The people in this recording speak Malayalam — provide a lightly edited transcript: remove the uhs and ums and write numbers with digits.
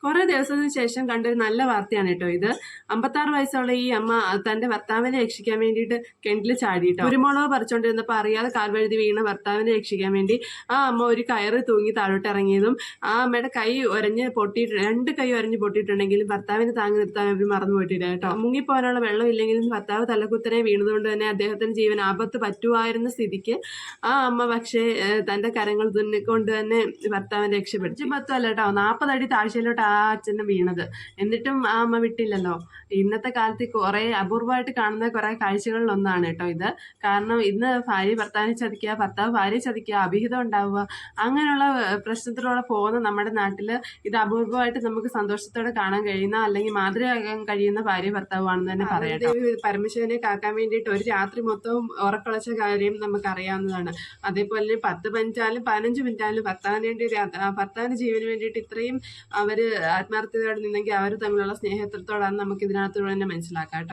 കുറെ ദിവസത്തിന് ശേഷം കണ്ടൊരു നല്ല വാർത്തയാണ് കേട്ടോ ഇത്. 56 വയസ്സുള്ള ഈ അമ്മ തന്റെ ഭർത്താവിനെ രക്ഷിക്കാൻ വേണ്ടിയിട്ട് കിണറ്റിൽ ചാടിയിട്ടോ. കുരുമുളക് പറിച്ചോണ്ടിരുന്നപ്പോൾ അറിയാതെ കാൽവഴുതി വീണ ഭർത്താവിനെ രക്ഷിക്കാൻ വേണ്ടി ആ അമ്മ ഒരു കയറ് തൂങ്ങി താഴോട്ട് ഇറങ്ങിയതും ആ അമ്മയുടെ കൈ ഒരഞ്ഞ് പൊട്ടിയിട്ട് 2 കൈ ഒരഞ്ഞ് പൊട്ടിയിട്ടുണ്ടെങ്കിലും ഭർത്താവിനെ താങ്ങി നിർത്താൻ അവർ മറന്നു പോയിട്ടില്ല കേട്ടോ. മുങ്ങിപ്പോകാനുള്ള വെള്ളം ഇല്ലെങ്കിലും ഭർത്താവ് തലകുത്തനെ വീണതുകൊണ്ട് തന്നെ അദ്ദേഹത്തിന് ജീവൻ ആപത്ത് പറ്റുമായിരുന്ന സ്ഥിതിക്ക് ആ അമ്മ പക്ഷേ തന്റെ കരങ്ങൾ കൊണ്ട് തന്നെ ഭർത്താവിനെ രക്ഷപ്പെടുത്തി. 10 അല്ല കേട്ടോ, 40 അടി താഴ്ചയിലോട്ട് ആ അച്ഛനെ വീണത്. എന്നിട്ടും ആ അമ്മ വിട്ടില്ലല്ലോ. ഇന്നത്തെ കാലത്ത് കുറെ അപൂർവമായിട്ട് കാണുന്ന കുറെ കാഴ്ചകളിൽ ഒന്നാണ് കേട്ടോ ഇത്. കാരണം ഇന്ന് ഭാര്യ ഭർത്താവിനെ ചതിക്കുക, ഭർത്താവ് ഭാര്യയെ ചതിക്കുക, അഭിഹിതം ഉണ്ടാവുക, അങ്ങനെയുള്ള പ്രശ്നത്തിലൂടെ പോകുന്ന നമ്മുടെ നാട്ടില് ഇത് അപൂർവമായിട്ട് നമുക്ക് സന്തോഷത്തോടെ കാണാൻ കഴിയുന്ന അല്ലെങ്കിൽ മാതൃകയാകാൻ കഴിയുന്ന ഭാര്യ ഭർത്താവാണെന്ന് തന്നെ പറയാം. പരമശിവനെ കാക്കാൻ വേണ്ടിയിട്ട് ഒരു രാത്രി മൊത്തവും ഉറക്കളച്ച കാര്യം നമുക്ക് അറിയാവുന്നതാണ്. അതേപോലെ 10 മിനിറ്റായാലും 15 മിനിറ്റായാലും ഭർത്താവിന്റെ ജീവന് വേണ്ടിയിട്ട് ഇത്രയും അവര് ആത്മാർത്ഥതയോടെ നിന്നെങ്കിൽ അവർ തമ്മിലുള്ള സ്നേഹത്തോടാണ് നമുക്ക് ഇതിനകത്തൂടെ തന്നെ മനസ്സിലാക്കാം.